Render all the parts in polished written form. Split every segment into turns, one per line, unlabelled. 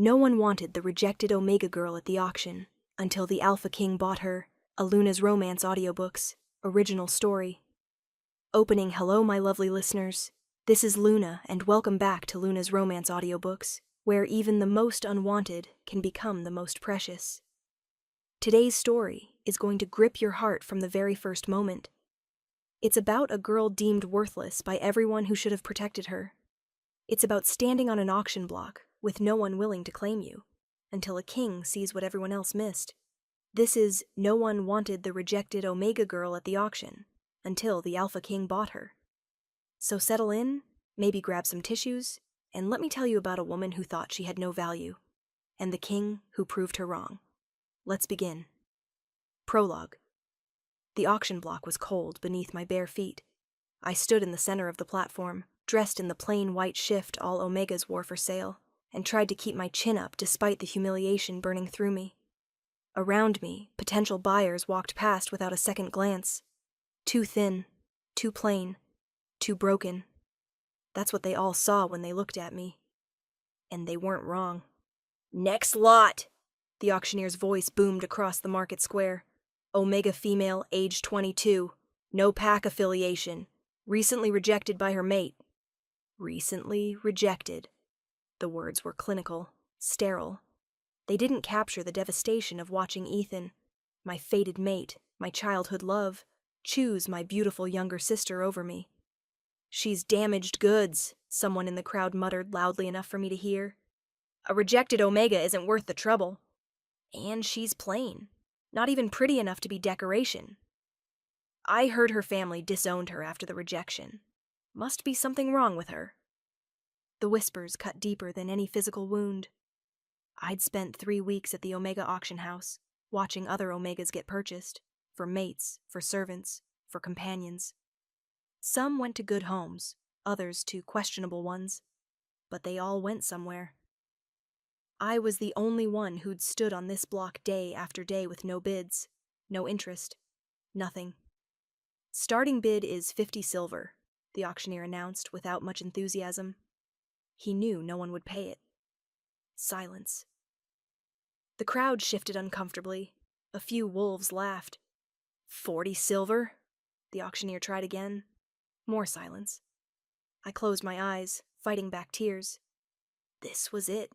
No one wanted the rejected Omega girl at the auction until the Alpha King bought her. A Luna's Romance audiobooks, original story. Opening hello, my lovely listeners. This is Luna, and welcome back to Luna's Romance audiobooks, where even the most unwanted can become the most precious. Today's story is going to grip your heart from the very first moment. It's about a girl deemed worthless by everyone who should have protected her. It's about standing on an auction block with no one willing to claim you, until a king sees what everyone else missed. This is No One Wanted the Rejected Omega Girl at the Auction, until the Alpha King bought her. So settle in, maybe grab some tissues, and let me tell you about a woman who thought she had no value, and the king who proved her wrong. Let's begin. Prologue. The auction block was cold beneath my bare feet. I stood in the center of the platform, dressed in the plain white shift all Omegas wore for sale, and tried to keep my chin up despite the humiliation burning through me. Around me, potential buyers walked past without a second glance. Too thin, too plain, too broken. That's what they all saw when they looked at me. And they weren't wrong. Next lot! The auctioneer's voice boomed across the market square. Omega female, age 22. No pack affiliation. Recently rejected by her mate. Recently rejected. The words were clinical, sterile. They didn't capture the devastation of watching Ethan, my fated mate, my childhood love, choose my beautiful younger sister over me. She's damaged goods, someone in the crowd muttered loudly enough for me to hear. A rejected Omega isn't worth the trouble. And she's plain, not even pretty enough to be decoration. I heard her family disowned her after the rejection. Must be something wrong with her. The whispers cut deeper than any physical wound. I'd spent 3 weeks at the Omega auction house, watching other Omegas get purchased, for mates, for servants, for companions. Some went to good homes, others to questionable ones, but they all went somewhere. I was the only one who'd stood on this block day after day with no bids, no interest, nothing. Starting bid is 50 silver, the auctioneer announced without much enthusiasm. He knew no one would pay it. Silence. The crowd shifted uncomfortably. A few wolves laughed. 40 silver? The auctioneer tried again. More silence. I closed my eyes, fighting back tears. This was it.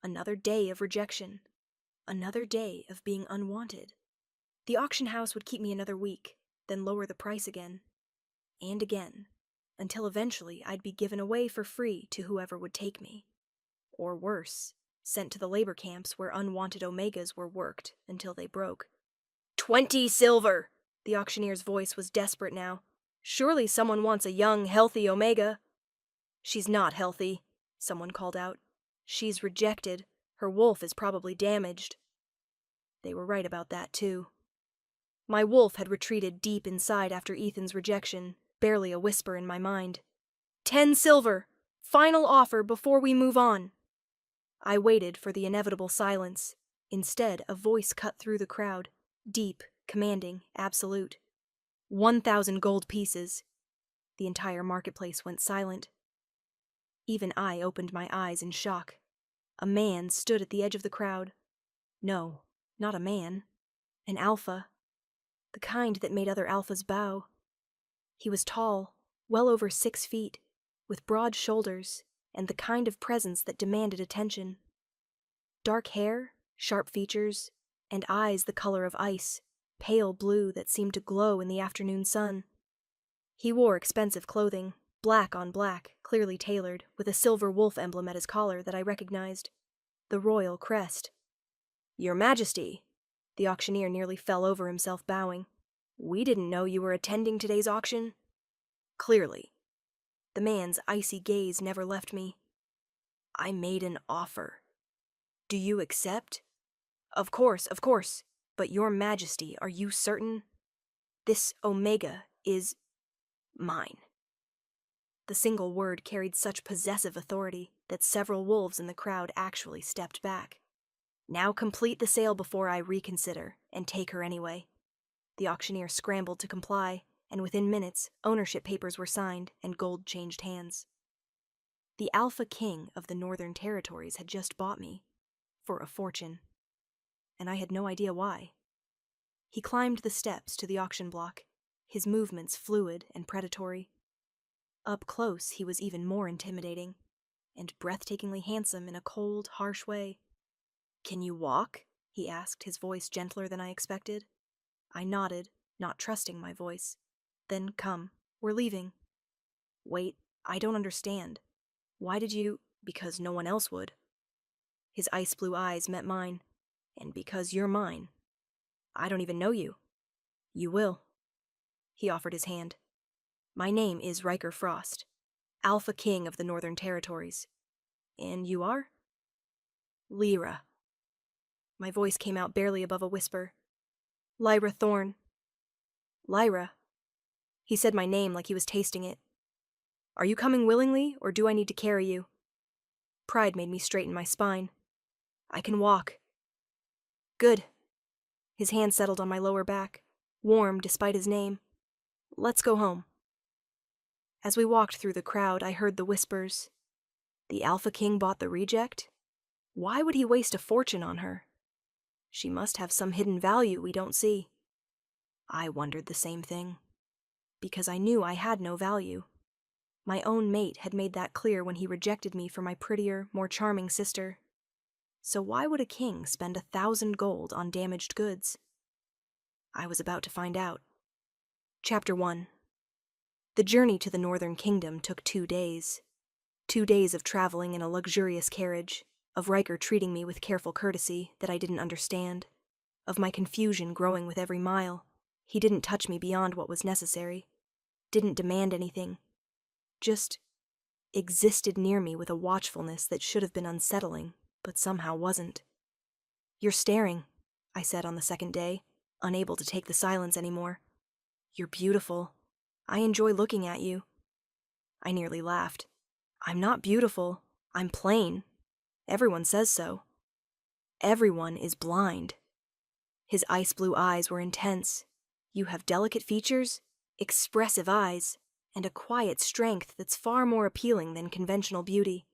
Another day of rejection. Another day of being unwanted. The auction house would keep me another week, then lower the price again. And again, until eventually I'd be given away for free to whoever would take me. Or worse, sent to the labor camps where unwanted Omegas were worked until they broke. 20 silver! The auctioneer's voice was desperate now. Surely someone wants a young, healthy Omega. She's not healthy, someone called out. She's rejected. Her wolf is probably damaged. They were right about that, too. My wolf had retreated deep inside after Ethan's rejection, barely a whisper in my mind. 10 silver! Final offer before we move on! I waited for the inevitable silence. Instead, a voice cut through the crowd, deep, commanding, absolute. 1,000 gold pieces. The entire marketplace went silent. Even I opened my eyes in shock. A man stood at the edge of the crowd. No, not a man. An alpha. The kind that made other alphas bow. He was tall, well over 6 feet, with broad shoulders, and the kind of presence that demanded attention. Dark hair, sharp features, and eyes the color of ice, pale blue that seemed to glow in the afternoon sun. He wore expensive clothing, black on black, clearly tailored, with a silver wolf emblem at his collar that I recognized. The royal crest. Your Majesty! The auctioneer nearly fell over himself bowing. We didn't know you were attending today's auction. Clearly. The man's icy gaze never left me. I made an offer. Do you accept? Of course. But Your Majesty, are you certain? This Omega is mine. The single word carried such possessive authority that several wolves in the crowd actually stepped back. Now complete the sale before I reconsider, and take her anyway. The auctioneer scrambled to comply, and within minutes, ownership papers were signed and gold changed hands. The Alpha King of the Northern Territories had just bought me, for a fortune, and I had no idea why. He climbed the steps to the auction block, his movements fluid and predatory. Up close, he was even more intimidating, and breathtakingly handsome in a cold, harsh way. "Can you walk?" he asked, his voice gentler than I expected. I nodded, not trusting my voice. "Then come, we're leaving." "Wait, I don't understand. Why did you—" "Because no one else would." His ice blue eyes met mine. "And because you're mine. I don't even know you." "You will." He offered his hand. "My name is Riker Frost, Alpha King of the Northern Territories. And you are?" "Lyra." My voice came out barely above a whisper. "Lyra Thorne." "Lyra." He said my name like he was tasting it. "Are you coming willingly, or do I need to carry you?" Pride made me straighten my spine. "I can walk." "Good." His hand settled on my lower back, warm despite his name. "Let's go home." As we walked through the crowd, I heard the whispers. The Alpha King bought the reject? Why would he waste a fortune on her? She must have some hidden value we don't see. I wondered the same thing, because I knew I had no value. My own mate had made that clear when he rejected me for my prettier, more charming sister. So why would a king spend 1,000 gold on damaged goods? I was about to find out. Chapter 1. The journey to the Northern Kingdom took 2 days. 2 days of traveling in a luxurious carriage, of Riker treating me with careful courtesy that I didn't understand, of my confusion growing with every mile. He didn't touch me beyond what was necessary, didn't demand anything, just existed near me with a watchfulness that should have been unsettling, but somehow wasn't. "You're staring," I said on the second day, unable to take the silence anymore. "You're beautiful. I enjoy looking at you." I nearly laughed. "I'm not beautiful. I'm plain. Everyone says so." "Everyone is blind." His ice blue eyes were intense. "You have delicate features, expressive eyes, and a quiet strength that's far more appealing than conventional beauty.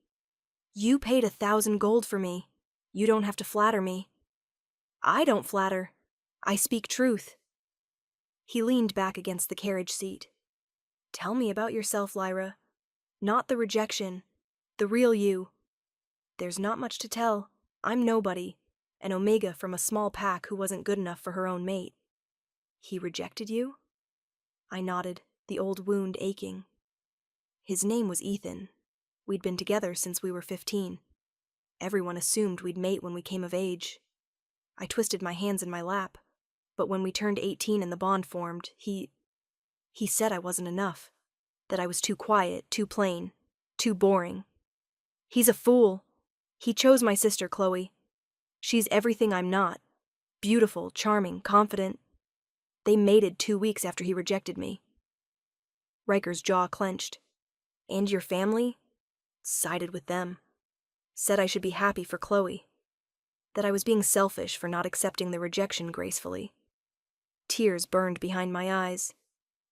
You paid 1,000 gold for me. You don't have to flatter me." "I don't flatter. I speak truth." He leaned back against the carriage seat. "Tell me about yourself, Lyra. Not the rejection, the real you." "There's not much to tell. I'm nobody, an omega from a small pack who wasn't good enough for her own mate." "He rejected you?" I nodded, the old wound aching. "His name was Ethan. We'd been together since we were 15. Everyone assumed we'd mate when we came of age. I twisted my hands in my lap, but when we turned 18 and the bond formed, he said I wasn't enough, that I was too quiet, too plain, too boring. He's a fool. He chose my sister, Chloe. She's everything I'm not. Beautiful, charming, confident. They mated 2 weeks after he rejected me." Riker's jaw clenched. "And your family?" "Sided with them. Said I should be happy for Chloe. That I was being selfish for not accepting the rejection gracefully." Tears burned behind my eyes.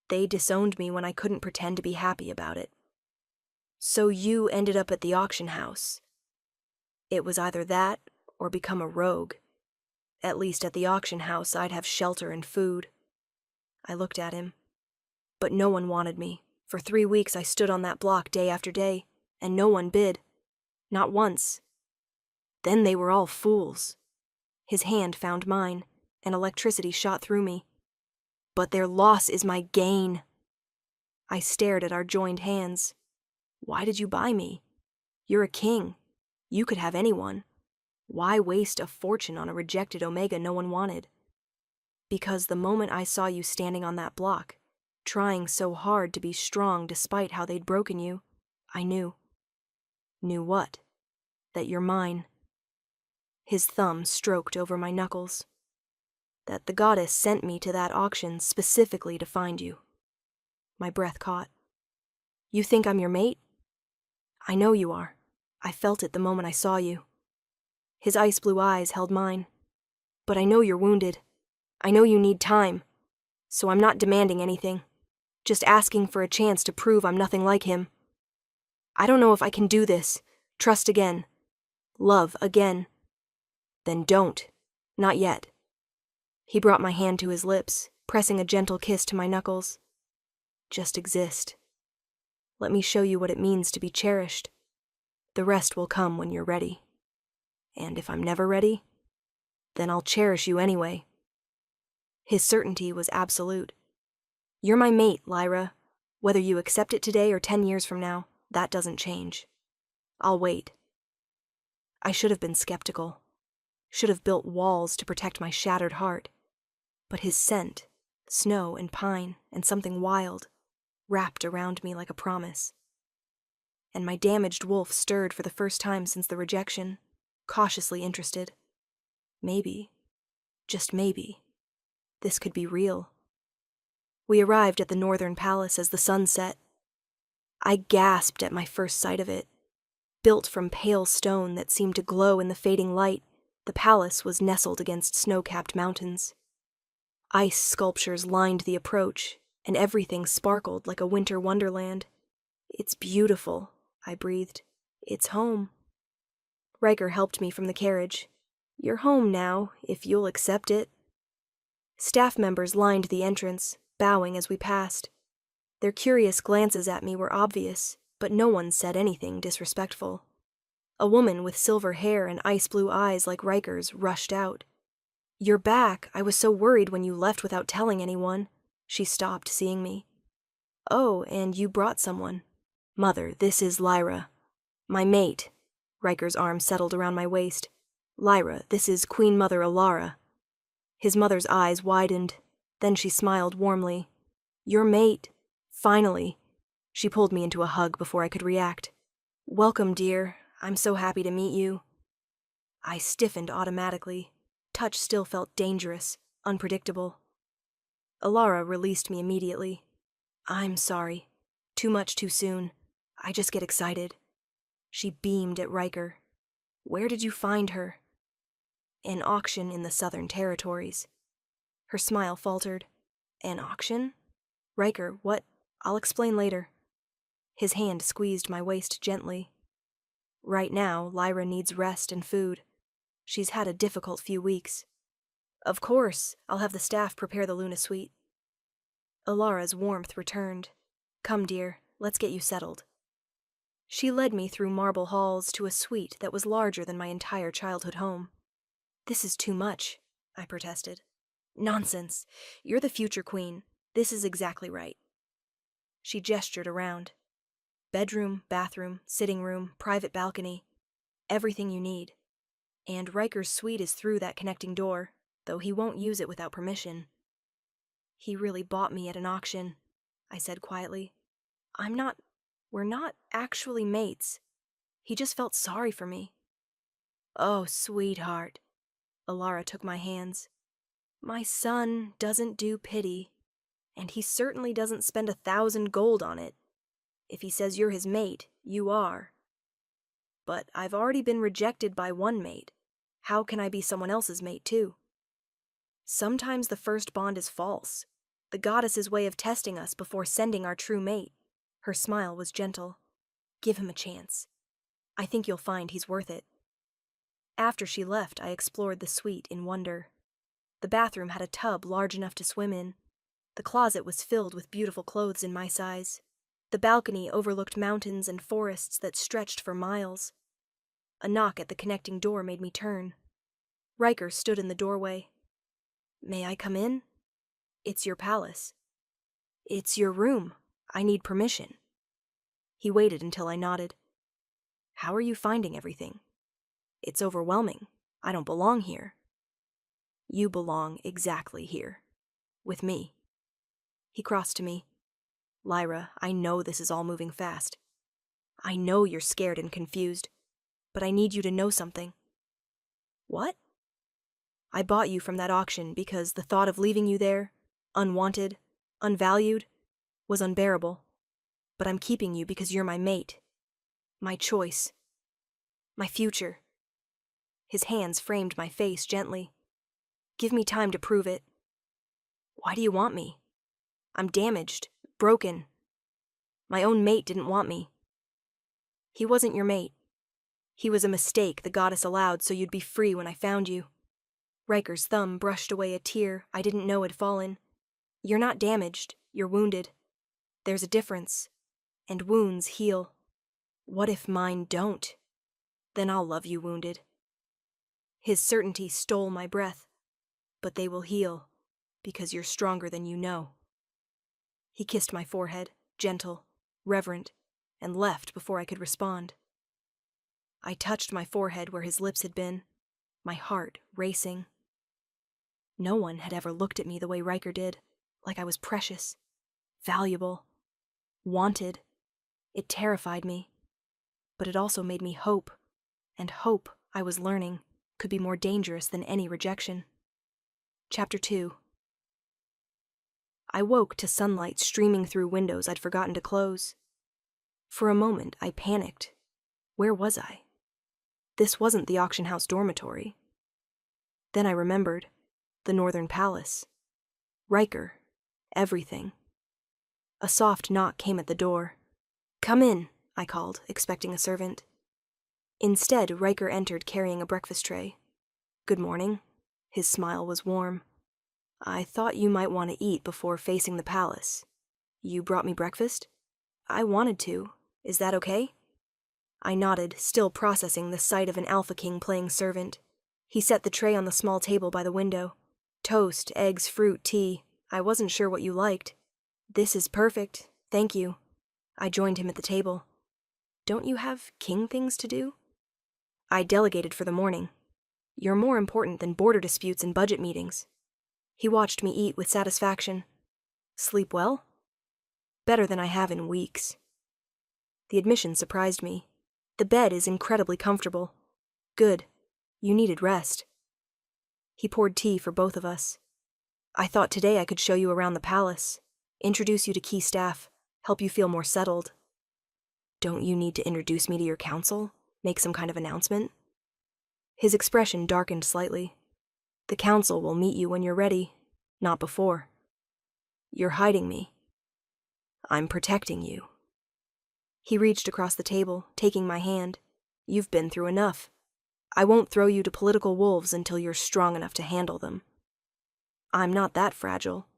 They disowned me when I couldn't pretend to be happy about it. "So you ended up at the auction house." "It was either that or become a rogue. At least at the auction house I'd have shelter and food." I looked at him. "But no one wanted me. For 3 weeks I stood on that block day after day, and no one bid. Not once. Then they were all fools." His hand found mine, and electricity shot through me. "But their loss is my gain." I stared at our joined hands. "Why did you buy me? You're a king. You could have anyone. Why waste a fortune on a rejected omega no one wanted?" "Because the moment I saw you standing on that block, trying so hard to be strong despite how they'd broken you, I knew." "Knew what?" "That you're mine." His thumb stroked over my knuckles. "That the goddess sent me to that auction specifically to find you." My breath caught. "You think I'm your mate?" "I know you are. I felt it the moment I saw you." His ice blue eyes held mine. "But I know you're wounded. I know you need time. So I'm not demanding anything. Just asking for a chance to prove I'm nothing like him." I don't know if I can do this. Trust again. Love again. Then don't. Not yet. He brought my hand to his lips, pressing a gentle kiss to my knuckles. Just exist. Let me show you what it means to be cherished. The rest will come when you're ready. And if I'm never ready, then I'll cherish you anyway. His certainty was absolute. You're my mate, Lyra. Whether you accept it today or 10 years from now, that doesn't change. I'll wait. I should have been skeptical. Should have built walls to protect my shattered heart. But his scent, snow and pine and something wild, wrapped around me like a promise. And my damaged wolf stirred for the first time since the rejection, cautiously interested. Maybe, just maybe, this could be real. We arrived at the northern palace as the sun set. I gasped at my first sight of it. Built from pale stone that seemed to glow in the fading light, the palace was nestled against snow-capped mountains. Ice sculptures lined the approach, and everything sparkled like a winter wonderland. It's beautiful, I breathed. It's home. Riker helped me from the carriage. You're home now, if you'll accept it. Staff members lined the entrance, bowing as we passed. Their curious glances at me were obvious, but no one said anything disrespectful. A woman with silver hair and ice-blue eyes like Riker's rushed out. You're back. I was so worried when you left without telling anyone. She stopped, seeing me. Oh, and you brought someone. Mother, this is Lyra. My mate. Riker's arm settled around my waist. Lyra, this is Queen Mother Alara. His mother's eyes widened. Then she smiled warmly. Your mate. Finally. She pulled me into a hug before I could react. Welcome, dear. I'm so happy to meet you. I stiffened automatically. Touch still felt dangerous, unpredictable. Alara released me immediately. I'm sorry. Too much too soon. I just get excited. She beamed at Riker. Where did you find her? An auction in the Southern Territories. Her smile faltered. An auction? Riker, what? I'll explain later. His hand squeezed my waist gently. Right now, Lyra needs rest and food. She's had a difficult few weeks. Of course, I'll have the staff prepare the Luna suite. Alara's warmth returned. Come, dear, let's get you settled. She led me through marble halls to a suite that was larger than my entire childhood home. This is too much, I protested. Nonsense. You're the future queen. This is exactly right. She gestured around. Bedroom, bathroom, sitting room, private balcony. Everything you need. And Riker's suite is through that connecting door, though he won't use it without permission. He really bought me at an auction, I said quietly. We're not actually mates. He just felt sorry for me. Oh, sweetheart. Alara took my hands. My son doesn't do pity, and he certainly doesn't spend 1,000 gold on it. If he says you're his mate, you are. But I've already been rejected by one mate. How can I be someone else's mate, too? Sometimes the first bond is false, the goddess's way of testing us before sending our true mate. Her smile was gentle. Give him a chance. I think you'll find he's worth it. After she left, I explored the suite in wonder. The bathroom had a tub large enough to swim in. The closet was filled with beautiful clothes in my size. The balcony overlooked mountains and forests that stretched for miles. A knock at the connecting door made me turn. Riker stood in the doorway. May I come in? It's your palace. It's your room. I need permission. He waited until I nodded. How are you finding everything? It's overwhelming. I don't belong here. You belong exactly here. With me. He crossed to me. Lyra, I know this is all moving fast. I know you're scared and confused, but I need you to know something. What? I bought you from that auction because the thought of leaving you there, unwanted, unvalued, was unbearable. But I'm keeping you because you're my mate. My choice. My future. His hands framed my face gently. Give me time to prove it. Why do you want me? I'm damaged, broken. My own mate didn't want me. He wasn't your mate. He was a mistake the goddess allowed so you'd be free when I found you. Riker's thumb brushed away a tear I didn't know had fallen. You're not damaged, you're wounded. There's a difference, and wounds heal. What if mine don't? Then I'll love you wounded. His certainty stole my breath, but they will heal, because you're stronger than you know. He kissed my forehead, gentle, reverent, and left before I could respond. I touched my forehead where his lips had been, my heart racing. No one had ever looked at me the way Riker did, like I was precious, valuable, wanted. It terrified me, but it also made me hope, and hope, I was learning, could be more dangerous than any rejection. Chapter 2. I woke to sunlight streaming through windows I'd forgotten to close. For a moment, I panicked. Where was I? This wasn't the auction house dormitory. Then I remembered. The Northern Palace. Riker. Everything. A soft knock came at the door. "Come in," I called, expecting a servant. Instead, Riker entered carrying a breakfast tray. "Good morning." His smile was warm. "I thought you might want to eat before facing the palace. You brought me breakfast?" "I wanted to. Is that okay?" I nodded, still processing the sight of an Alpha King playing servant. He set the tray on the small table by the window. Toast, eggs, fruit, tea. I wasn't sure what you liked. "This is perfect, thank you." I joined him at the table. "Don't you have king things to do?" "I delegated for the morning. You're more important than border disputes and budget meetings." He watched me eat with satisfaction. "Sleep well?" "Better than I have in weeks." The admission surprised me. "The bed is incredibly comfortable." "Good. You needed rest." He poured tea for both of us. "I thought today I could show you around the palace, introduce you to key staff, help you feel more settled." "Don't you need to introduce me to your council? Make some kind of announcement?" His expression darkened slightly. "The council will meet you when you're ready, not before." "You're hiding me." "I'm protecting you." He reached across the table, taking my hand. "You've been through enough. I won't throw you to political wolves until you're strong enough to handle them." "I'm not that fragile.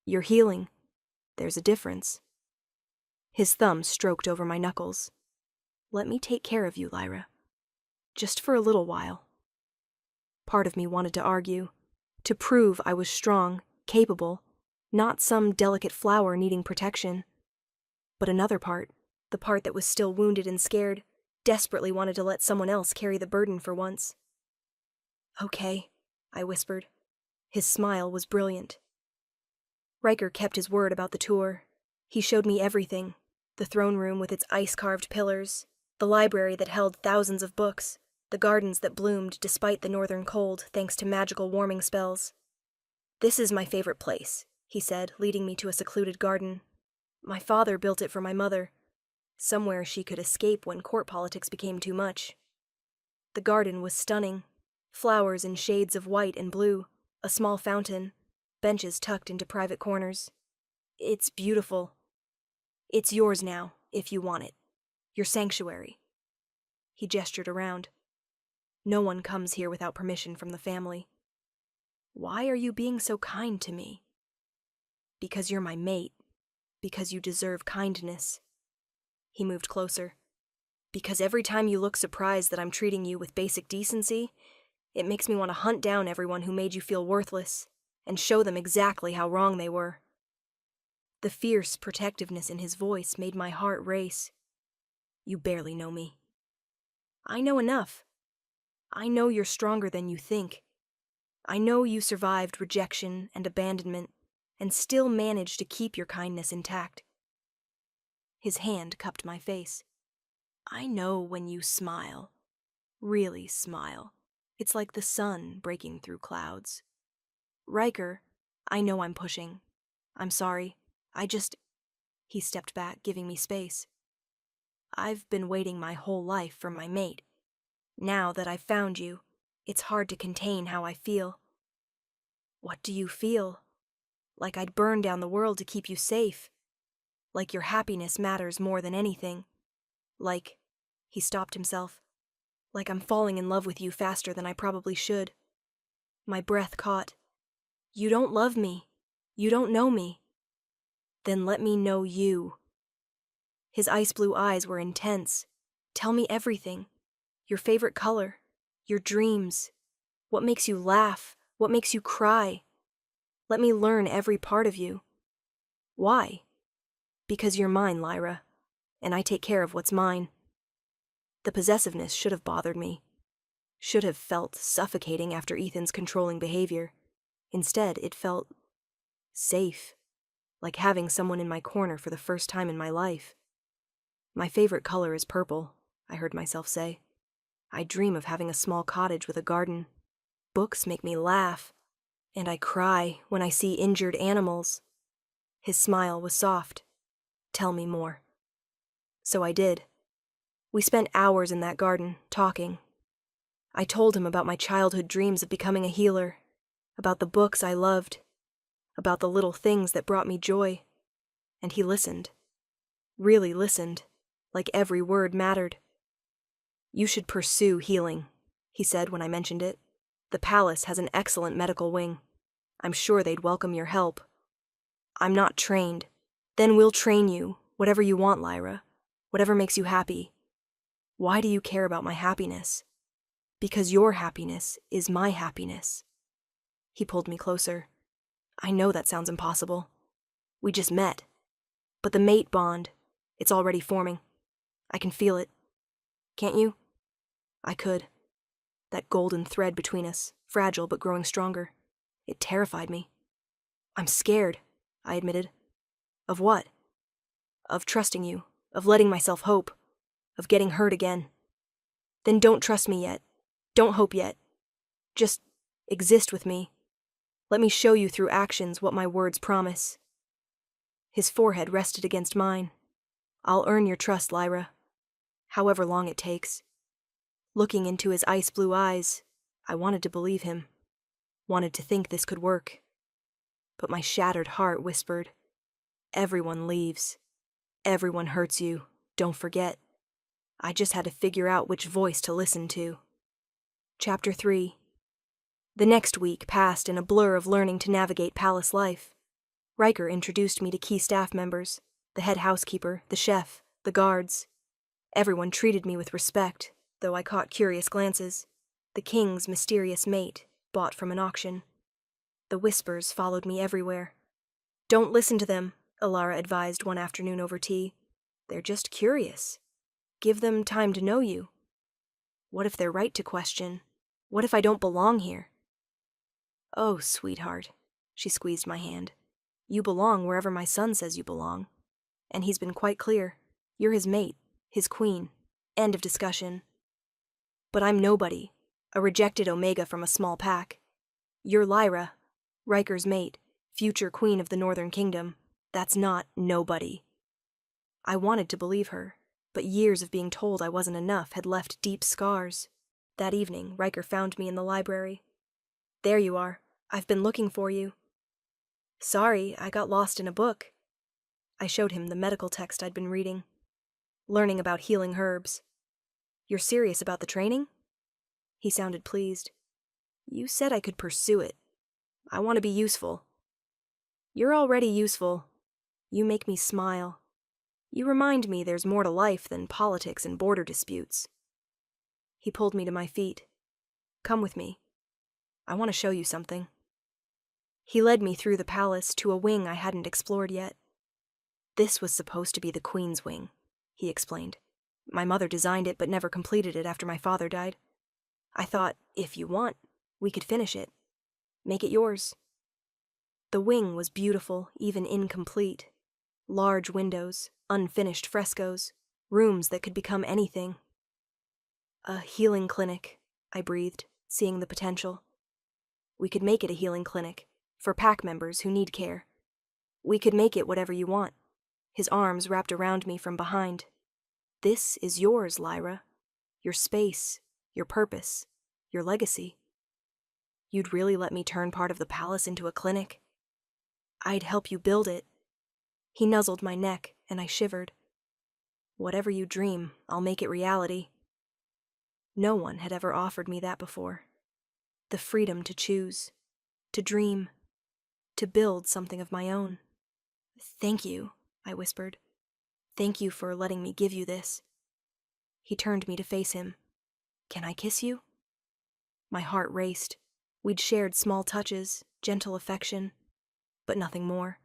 You're healing. There's a difference." His thumb stroked over my knuckles. "Let me take care of you, Lyra. Just for a little while." Part of me wanted to argue, to prove I was strong, capable, not some delicate flower needing protection. But another part, the part that was still wounded and scared, desperately wanted to let someone else carry the burden for once. "Okay," I whispered. His smile was brilliant. Riker kept his word about the tour. He showed me everything. The throne room with its ice-carved pillars, the library that held thousands of books, the gardens that bloomed despite the northern cold thanks to magical warming spells. "This is my favorite place," he said, leading me to a secluded garden. "My father built it for my mother, somewhere she could escape when court politics became too much." The garden was stunning. Flowers in shades of white and blue, a small fountain, benches tucked into private corners. "It's beautiful. It's yours now, if you want it. Your sanctuary." He gestured around. "No one comes here without permission from the family." "Why are you being so kind to me?" "Because you're my mate. Because you deserve kindness." He moved closer. "Because every time you look surprised that I'm treating you with basic decency, it makes me want to hunt down everyone who made you feel worthless and show them exactly how wrong they were." The fierce protectiveness in his voice made my heart race. "You barely know me." "I know enough. I know you're stronger than you think. I know you survived rejection and abandonment and still managed to keep your kindness intact." His hand cupped my face. "I know when you smile. Really smile. It's like the sun breaking through clouds." "Riker, I know I'm pushing. I'm sorry. He stepped back, giving me space. "I've been waiting my whole life for my mate. Now that I've found you, it's hard to contain how I feel." "What do you feel?" "Like I'd burn down the world to keep you safe. Like your happiness matters more than anything. Like He stopped himself. Like I'm falling in love with you faster than I probably should. My breath caught. You don't love me. You don't know me. Then let me know you. His ice blue eyes were intense. Tell me everything. Your favorite color. Your dreams. What makes you laugh? What makes you cry? Let me learn every part of you. Why? Because you're mine, Lyra, and I take care of what's mine. The possessiveness should have bothered me. Should have felt suffocating after Ethan's controlling behavior. Instead, it felt safe, like having someone in my corner for the first time in my life. My favorite color is purple, I heard myself say. I dream of having a small cottage with a garden. Books make me laugh, and I cry when I see injured animals. His smile was soft. Tell me more. So I did. We spent hours in that garden, talking. I told him about my childhood dreams of becoming a healer, about the books I loved, about the little things that brought me joy. And he listened. Really listened, like every word mattered. You should pursue healing, he said when I mentioned it. The palace has an excellent medical wing. I'm sure they'd welcome your help. I'm not trained. Then we'll train you, whatever you want, Lyra. Whatever makes you happy. Why do you care about my happiness? Because your happiness is my happiness. He pulled me closer. I know that sounds impossible. We just met. But the mate bond, it's already forming. I can feel it. Can't you? I could. That golden thread between us, fragile but growing stronger. It terrified me. I'm scared, I admitted. Of what? Of trusting you, of letting myself hope, of getting hurt again. Then don't trust me yet. Don't hope yet. Just exist with me. Let me show you through actions what my words promise. His forehead rested against mine. I'll earn your trust, Lyra. However long it takes. Looking into his ice blue eyes, I wanted to believe him. Wanted to think this could work. But my shattered heart whispered, everyone leaves. Everyone hurts you. Don't forget. I just had to figure out which voice to listen to. Chapter 3. The next week passed in a blur of learning to navigate palace life. Riker introduced me to key staff members, the head housekeeper, the chef, the guards. Everyone treated me with respect, though I caught curious glances. The king's mysterious mate, bought from an auction. The whispers followed me everywhere. Don't listen to them, Alara advised one afternoon over tea. They're just curious. Give them time to know you. What if they're right to question? What if I don't belong here? Oh, sweetheart, she squeezed my hand. You belong wherever my son says you belong. And he's been quite clear. You're his mate, his queen. End of discussion. But I'm nobody, a rejected Omega from a small pack. You're Lyra, Riker's mate, future queen of the Northern Kingdom. That's not nobody. I wanted to believe her, but years of being told I wasn't enough had left deep scars. That evening, Riker found me in the library. There you are. I've been looking for you. Sorry, I got lost in a book. I showed him the medical text I'd been reading, learning about healing herbs. You're serious about the training? He sounded pleased. You said I could pursue it. I want to be useful. You're already useful. You make me smile. You remind me there's more to life than politics and border disputes. He pulled me to my feet. Come with me. I want to show you something. He led me through the palace to a wing I hadn't explored yet. This was supposed to be the Queen's wing, he explained. My mother designed it but never completed it after my father died. I thought, if you want, we could finish it. Make it yours. The wing was beautiful, even incomplete. Large windows, unfinished frescoes, rooms that could become anything. A healing clinic, I breathed, seeing the potential. We could make it a healing clinic, for pack members who need care. We could make it whatever you want. His arms wrapped around me from behind. This is yours, Lyra. Your space, your purpose, your legacy. You'd really let me turn part of the palace into a clinic? I'd help you build it. He nuzzled my neck, and I shivered. Whatever you dream, I'll make it reality. No one had ever offered me that before. The freedom to choose, to dream, to build something of my own. Thank you, I whispered. Thank you for letting me give you this. He turned me to face him. Can I kiss you? My heart raced. We'd shared small touches, gentle affection, but nothing more.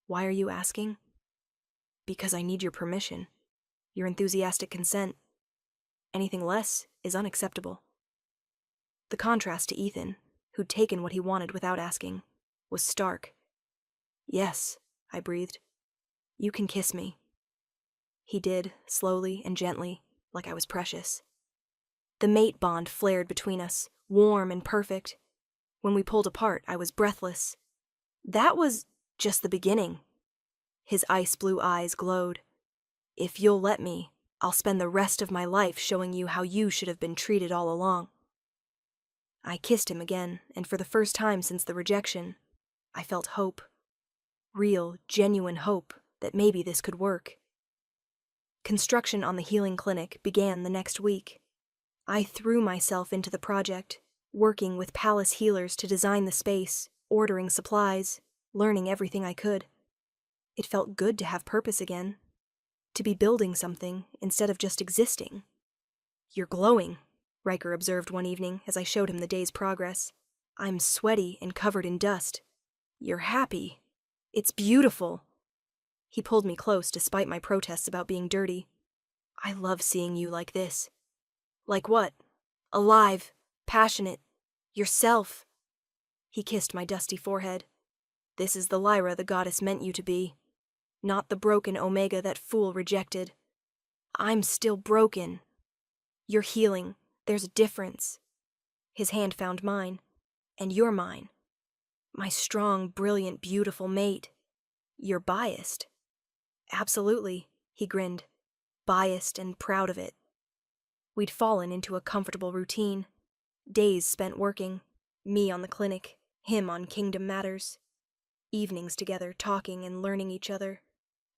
Why are you asking? Because I need your permission, your enthusiastic consent. Anything less is unacceptable. The contrast to Ethan, who'd taken what he wanted without asking, was stark. Yes, I breathed. You can kiss me. He did, slowly and gently, like I was precious. The mate bond flared between us, warm and perfect. When we pulled apart, I was breathless. That was just the beginning. His ice blue eyes glowed. If you'll let me, I'll spend the rest of my life showing you how you should have been treated all along. I kissed him again, and for the first time since the rejection, I felt hope. Real, genuine hope that maybe this could work. Construction on the healing clinic began the next week. I threw myself into the project, working with palace healers to design the space, ordering supplies, learning everything I could. It felt good to have purpose again, to be building something instead of just existing. You're glowing, Riker observed one evening as I showed him the day's progress. I'm sweaty and covered in dust. You're happy. It's beautiful. He pulled me close despite my protests about being dirty. I love seeing you like this. Like what? Alive, passionate, yourself. He kissed my dusty forehead. This is the Lyra the goddess meant you to be, not the broken Omega that fool rejected. I'm still broken. You're healing. There's a difference. His hand found mine, and you're mine. My strong, brilliant, beautiful mate. You're biased. Absolutely, he grinned, biased and proud of it. We'd fallen into a comfortable routine. Days spent working, me on the clinic, him on kingdom matters. Evenings together talking and learning each other.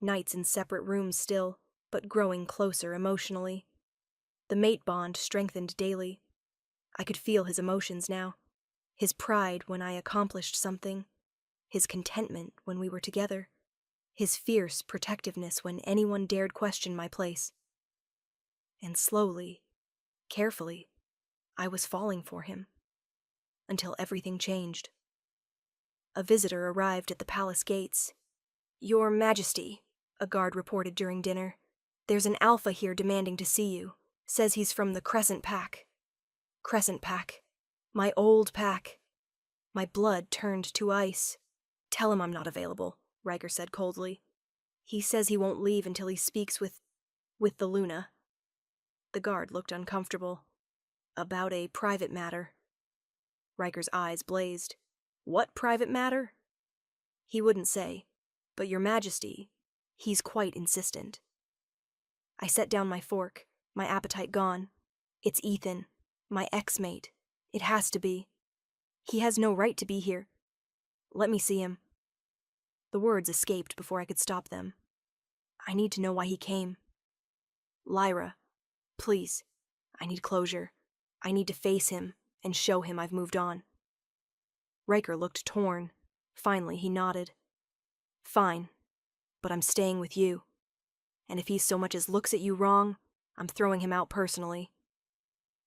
Nights in separate rooms still, but growing closer emotionally. The mate bond strengthened daily. I could feel his emotions now. His pride when I accomplished something. His contentment when we were together. His fierce protectiveness when anyone dared question my place. And slowly, carefully, I was falling for him. Until everything changed. A visitor arrived at the palace gates. Your Majesty, a guard reported during dinner. There's an alpha here demanding to see you. Says he's from the Crescent Pack. Crescent Pack. My old pack. My blood turned to ice. Tell him I'm not available, Riker said coldly. He says he won't leave until he speaks with the Luna. The guard looked uncomfortable. About a private matter. Riker's eyes blazed. What private matter? He wouldn't say, but Your Majesty, he's quite insistent. I set down my fork, my appetite gone. It's Ethan, my ex-mate. It has to be. He has no right to be here. Let me see him. The words escaped before I could stop them. I need to know why he came. Lyra, please, I need closure. I need to face him and show him I've moved on. Riker looked torn. Finally, he nodded. Fine, but I'm staying with you. And if he so much as looks at you wrong, I'm throwing him out personally.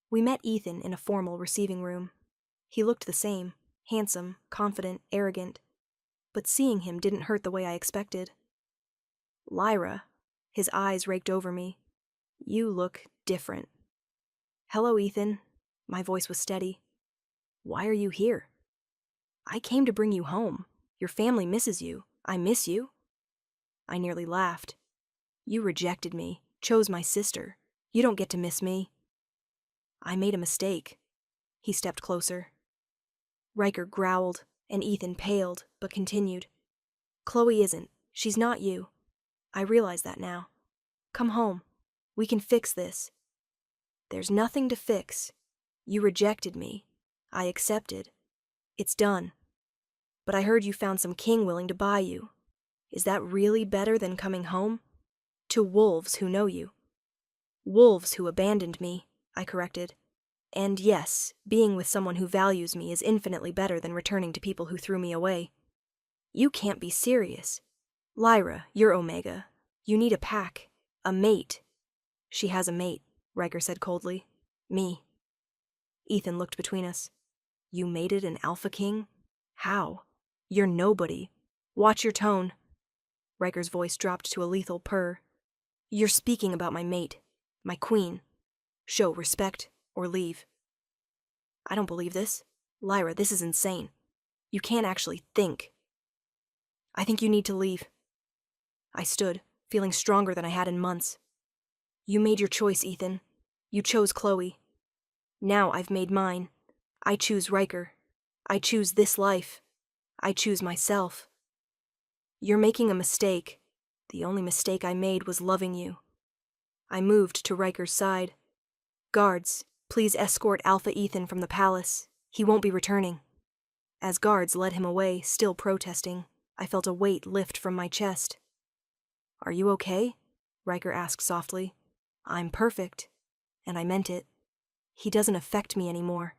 We met Ethan in a formal receiving room. He looked the same, handsome, confident, arrogant. But seeing him didn't hurt the way I expected. Lyra, his eyes raked over me. You look different. Hello, Ethan. My voice was steady. Why are you here? I came to bring you home. Your family misses you. I miss you. I nearly laughed. You rejected me, chose my sister. You don't get to miss me. I made a mistake. He stepped closer. Riker growled, and Ethan paled, but continued. Chloe isn't. She's not you. I realize that now. Come home. We can fix this. There's nothing to fix. You rejected me. I accepted. It's done. But I heard you found some king willing to buy you. Is that really better than coming home? To wolves who know you. Wolves who abandoned me, I corrected. And yes, being with someone who values me is infinitely better than returning to people who threw me away. You can't be serious. Lyra, you're Omega. You need a pack. A mate. She has a mate, Riker said coldly. Me. Ethan looked between us. You mated an Alpha King? How? You're nobody. Watch your tone. Riker's voice dropped to a lethal purr. You're speaking about my mate. My queen. Show respect or leave. I don't believe this. Lyra, this is insane. You can't actually think. I think you need to leave. I stood, feeling stronger than I had in months. You made your choice, Ethan. You chose Chloe. Now I've made mine. I choose Riker. I choose this life. I choose myself. You're making a mistake. The only mistake I made was loving you. I moved to Riker's side. Guards, please escort Alpha Ethan from the palace. He won't be returning. As guards led him away, still protesting, I felt a weight lift from my chest. Are you okay? Riker asked softly. I'm perfect. And I meant it. He doesn't affect me anymore.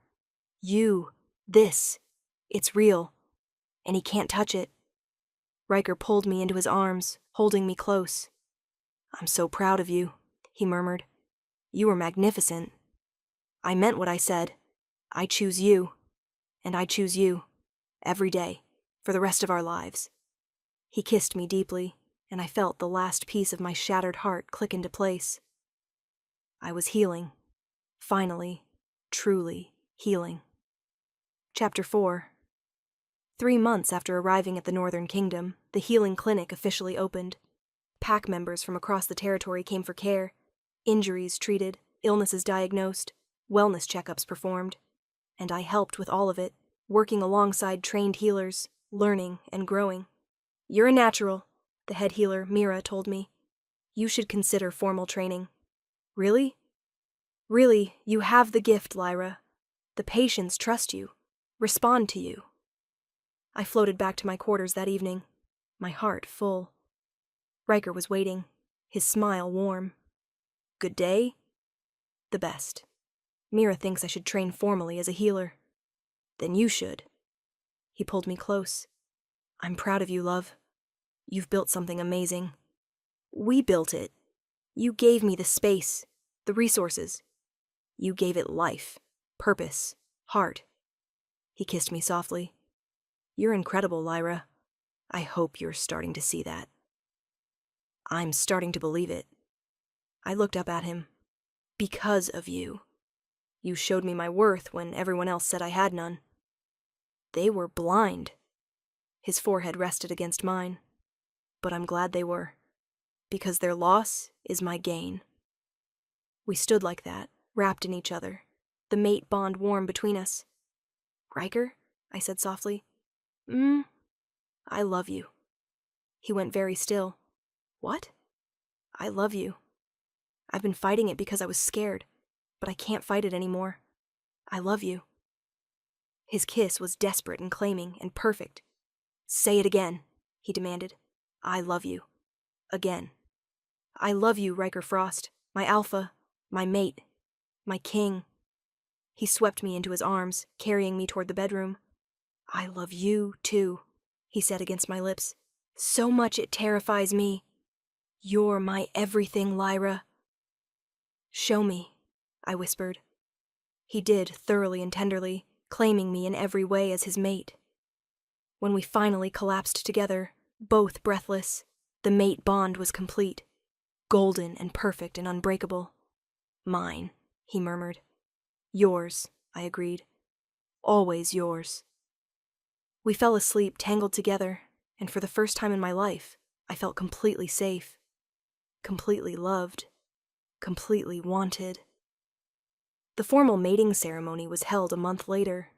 It's real. And he can't touch it. Riker pulled me into his arms, holding me close. I'm so proud of you, he murmured. You were magnificent. I meant what I said. I choose you. And I choose you. Every day. For the rest of our lives. He kissed me deeply, and I felt the last piece of my shattered heart click into place. I was healing. Finally. Truly healing. Chapter 4. 3 months after arriving at the Northern Kingdom, the healing clinic officially opened. Pack members from across the territory came for care, injuries treated, illnesses diagnosed, wellness checkups performed, and I helped with all of it, working alongside trained healers, learning and growing. You're a natural, the head healer, Mira, told me. You should consider formal training. Really? Really, you have the gift, Lyra. The patients trust you, respond to you. I floated back to my quarters that evening, my heart full. Riker was waiting, his smile warm. Good day? The best. Mira thinks I should train formally as a healer. Then you should. He pulled me close. I'm proud of you, love. You've built something amazing. We built it. You gave me the space, the resources. You gave it life, purpose, heart. He kissed me softly. You're incredible, Lyra. I hope you're starting to see that. I'm starting to believe it. I looked up at him. Because of you. You showed me my worth when everyone else said I had none. They were blind. His forehead rested against mine. But I'm glad they were. Because their loss is my gain. We stood like that, wrapped in each other, the mate bond warm between us. Riker? I said softly. I love you. He went very still. What? I love you. I've been fighting it because I was scared, but I can't fight it anymore. I love you. His kiss was desperate and claiming and perfect. Say it again, he demanded. I love you. Again. I love you, Riker Frost, my alpha, my mate, my king. He swept me into his arms, carrying me toward the bedroom. I love you, too, he said against my lips. So much it terrifies me. You're my everything, Lyra. Show me, I whispered. He did thoroughly and tenderly, claiming me in every way as his mate. When we finally collapsed together, both breathless, the mate bond was complete, golden and perfect and unbreakable. Mine, he murmured. Yours, I agreed. Always yours. We fell asleep tangled together, and for the first time in my life, I felt completely safe, completely loved, completely wanted. The formal mating ceremony was held a month later.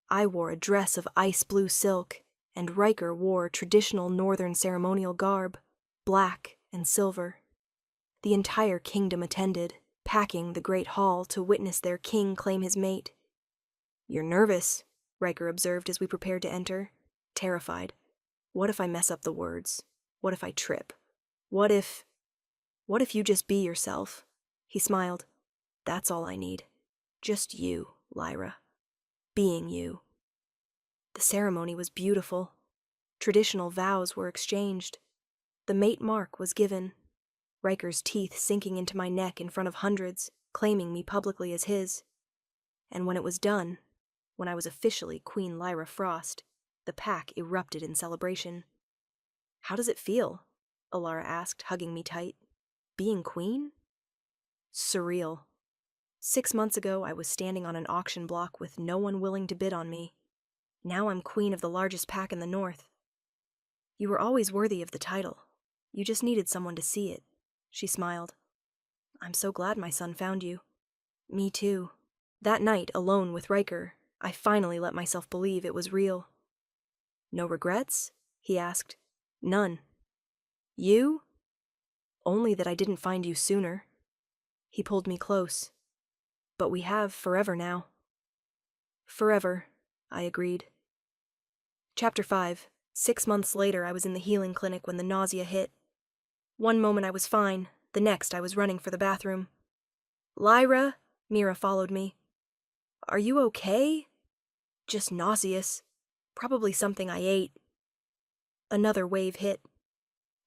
I wore a dress of ice blue silk, and Riker wore traditional northern ceremonial garb, black and silver. The entire kingdom attended, packing the great hall to witness their king claim his mate. You're nervous, Riker observed as we prepared to enter, terrified. What if I mess up the words? What if I trip? What if... What if you just be yourself? He smiled. That's all I need. Just you, Lyra. Being you. The ceremony was beautiful. Traditional vows were exchanged. The mate mark was given. Riker's teeth sinking into my neck in front of hundreds, claiming me publicly as his. And when it was done, when I was officially Queen Lyra Frost, the pack erupted in celebration. How does it feel? Alara asked, hugging me tight. Being queen? Surreal. 6 months ago, I was standing on an auction block with no one willing to bid on me. Now I'm queen of the largest pack in the north. You were always worthy of the title. You just needed someone to see it. She smiled. I'm so glad my son found you. Me too. That night, alone with Riker, I finally let myself believe it was real. No regrets? He asked. None. You? Only that I didn't find you sooner. He pulled me close. But we have forever now. Forever, I agreed. Chapter 5. 6 months later, I was in the healing clinic when the nausea hit. One moment I was fine, the next I was running for the bathroom. Lyra, Mira followed me. Are you okay? Just nauseous. Probably something I ate. Another wave hit.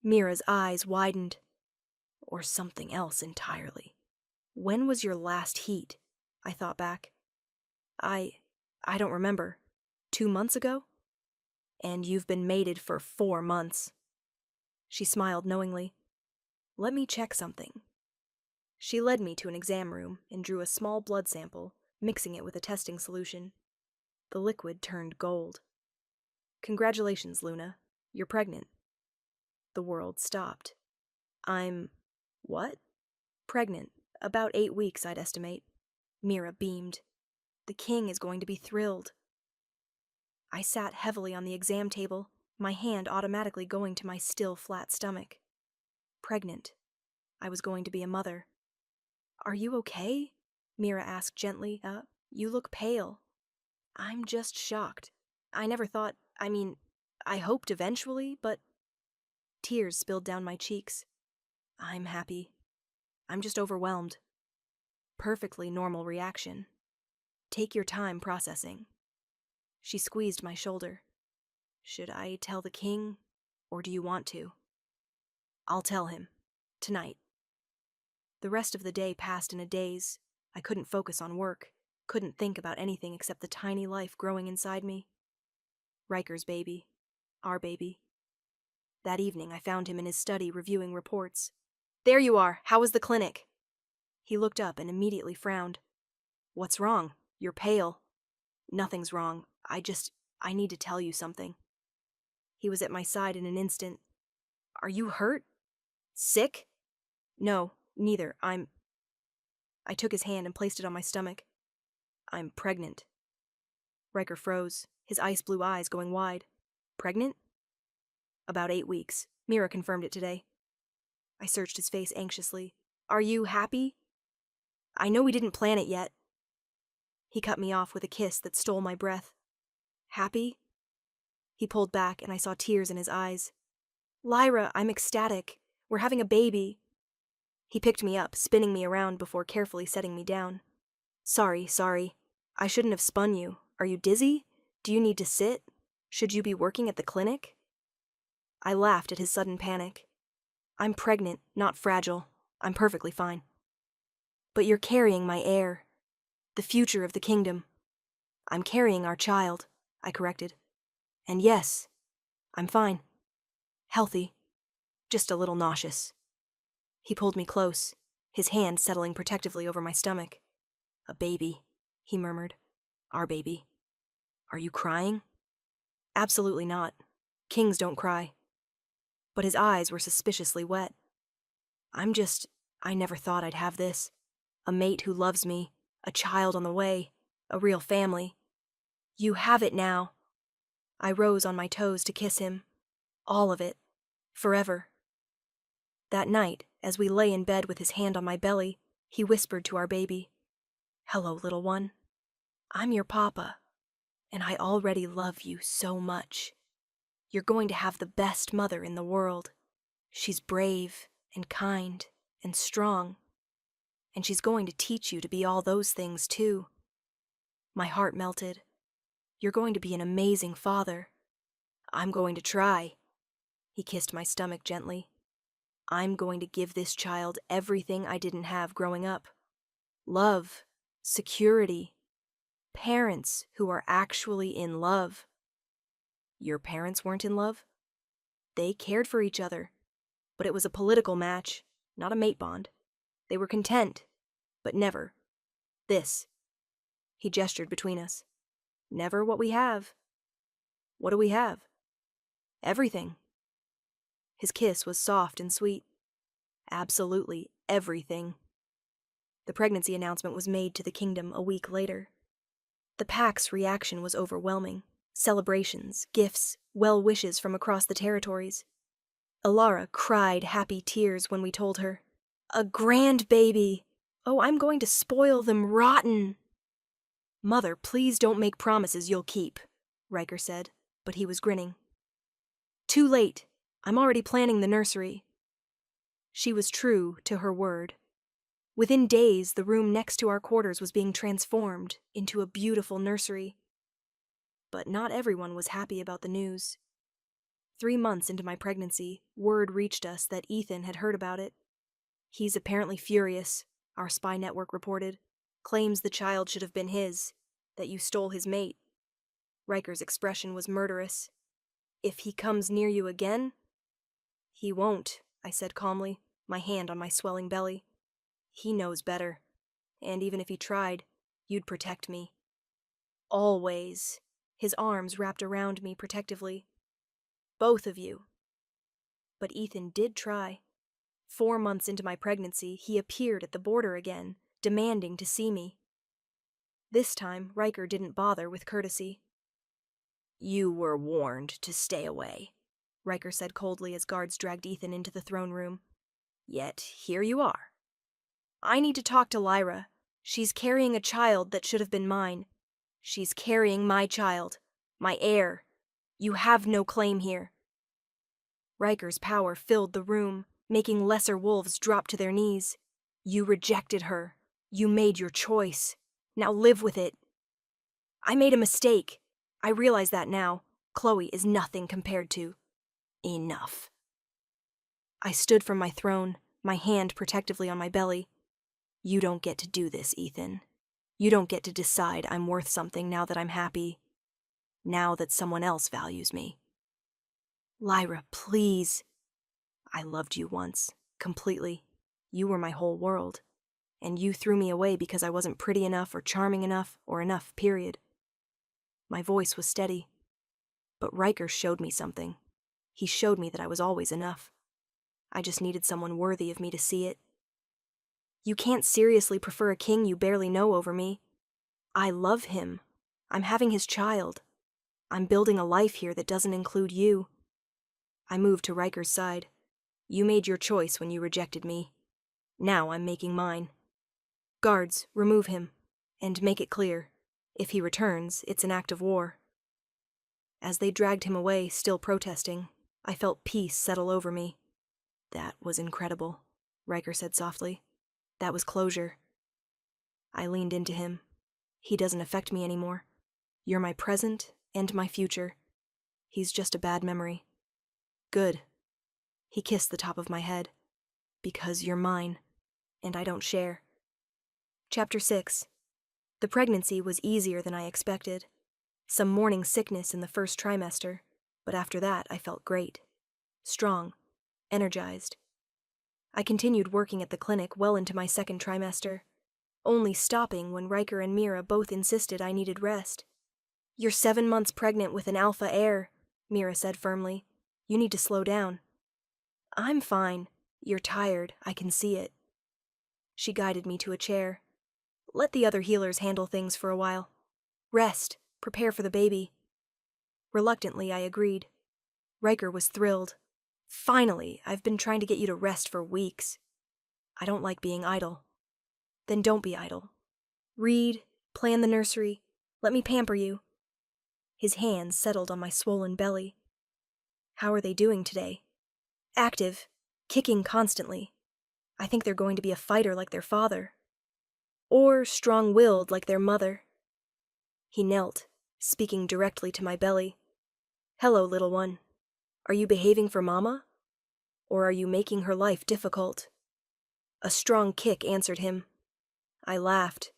Mira's eyes widened. Or something else entirely. When was your last heat? I thought back. I don't remember. 2 months ago? And you've been mated for 4 months. She smiled knowingly. Let me check something. She led me to an exam room and drew a small blood sample, mixing it with a testing solution. The liquid turned gold. Congratulations, Luna. You're pregnant. The world stopped. I'm... what? Pregnant. About 8 weeks, I'd estimate. Mira beamed. The king is going to be thrilled. I sat heavily on the exam table, my hand automatically going to my still flat stomach. Pregnant. I was going to be a mother. Are you okay? Mira asked gently. You look pale. I'm just shocked. I never thought, I hoped eventually, but... Tears spilled down my cheeks. I'm happy. I'm just overwhelmed. Perfectly normal reaction. Take your time processing. She squeezed my shoulder. Should I tell the king, or do you want to? I'll tell him. Tonight. The rest of the day passed in a daze. I couldn't focus on work, couldn't think about anything except the tiny life growing inside me. Riker's baby. Our baby. That evening I found him in his study reviewing reports. There you are. How was the clinic? He looked up and immediately frowned. What's wrong? You're pale. Nothing's wrong. I need to tell you something. He was at my side in an instant. Are you hurt? Sick? No, neither. I took his hand and placed it on my stomach. I'm pregnant. Riker froze, his ice blue eyes going wide. Pregnant? About 8 weeks. Mira confirmed it today. I searched his face anxiously. Are you happy? I know we didn't plan it yet. He cut me off with a kiss that stole my breath. Happy? He pulled back and I saw tears in his eyes. Lyra, I'm ecstatic. We're having a baby. He picked me up, spinning me around before carefully setting me down. Sorry. I shouldn't have spun you. Are you dizzy? Do you need to sit? Should you be working at the clinic? I laughed at his sudden panic. I'm pregnant, not fragile. I'm perfectly fine. But you're carrying my heir. The future of the kingdom. I'm carrying our child, I corrected. And yes, I'm fine. Healthy. Just a little nauseous. He pulled me close, his hand settling protectively over my stomach. A baby, he murmured. Our baby. Are you crying? Absolutely not. Kings don't cry. But his eyes were suspiciously wet. I never thought I'd have this. A mate who loves me, a child on the way, a real family. You have it now. I rose on my toes to kiss him. All of it. Forever. That night, as we lay in bed with his hand on my belly, he whispered to our baby, Hello, little one. I'm your papa, and I already love you so much. You're going to have the best mother in the world. She's brave and kind and strong. And she's going to teach you to be all those things too. My heart melted. You're going to be an amazing father. I'm going to try. He kissed my stomach gently. I'm going to give this child everything I didn't have growing up. Love, security, parents who are actually in love. Your parents weren't in love? They cared for each other, but it was a political match, not a mate bond. They were content, but never this. He gestured between us. Never what we have. What do we have? Everything. His kiss was soft and sweet. Absolutely everything. The pregnancy announcement was made to the kingdom a week later. The pack's reaction was overwhelming. Celebrations, gifts, well wishes from across the territories. Alara cried happy tears when we told her. A grand baby! Oh, I'm going to spoil them rotten! Mother, please don't make promises you'll keep, Riker said, but he was grinning. Too late. I'm already planning the nursery. She was true to her word. Within days, the room next to our quarters was being transformed into a beautiful nursery. But not everyone was happy about the news. 3 months into my pregnancy, word reached us that Ethan had heard about it. He's apparently furious, our spy network reported. Claims the child should have been his, that you stole his mate. Riker's expression was murderous. If he comes near you again? He won't, I said calmly, my hand on my swelling belly. He knows better, and even if he tried, you'd protect me. Always. His arms wrapped around me protectively. Both of you. But Ethan did try. 4 months into my pregnancy, he appeared at the border again, demanding to see me. This time, Riker didn't bother with courtesy. You were warned to stay away, Riker said coldly as guards dragged Ethan into the throne room. Yet, here you are. I need to talk to Lyra. She's carrying a child that should have been mine. She's carrying my child, my heir. You have no claim here. Riker's power filled the room, making lesser wolves drop to their knees. You rejected her. You made your choice. Now live with it. I made a mistake. I realize that now. Chloe is nothing compared to... Enough. I stood from my throne, my hand protectively on my belly. You don't get to do this, Ethan. You don't get to decide I'm worth something now that I'm happy. Now that someone else values me. Lyra, please. I loved you once, completely. You were my whole world. And you threw me away because I wasn't pretty enough or charming enough or enough, period. My voice was steady. But Riker showed me something. He showed me that I was always enough. I just needed someone worthy of me to see it. You can't seriously prefer a king you barely know over me. I love him. I'm having his child. I'm building a life here that doesn't include you. I moved to Riker's side. You made your choice when you rejected me. Now I'm making mine. Guards, remove him. And make it clear. If he returns, it's an act of war. As they dragged him away, still protesting, I felt peace settle over me. That was incredible, Riker said softly. That was closure. I leaned into him. He doesn't affect me anymore. You're my present and my future. He's just a bad memory. Good. He kissed the top of my head. Because you're mine, and I don't share. Chapter 6. The pregnancy was easier than I expected. Some morning sickness in the first trimester, but after that I felt great. Strong. Energized. I continued working at the clinic well into my second trimester, only stopping when Riker and Mira both insisted I needed rest. You're 7 months pregnant with an alpha heir, Mira said firmly. You need to slow down. I'm fine. You're tired, I can see it. She guided me to a chair. Let the other healers handle things for a while. Rest, prepare for the baby. Reluctantly, I agreed. Riker was thrilled. Finally, I've been trying to get you to rest for weeks. I don't like being idle. Then don't be idle. Read, plan the nursery, let me pamper you. His hands settled on my swollen belly. How are they doing today? Active, kicking constantly. I think they're going to be a fighter like their father. Or strong-willed like their mother. He knelt, speaking directly to my belly. Hello, little one. Are you behaving for Mama? Or are you making her life difficult? A strong kick answered him. I laughed.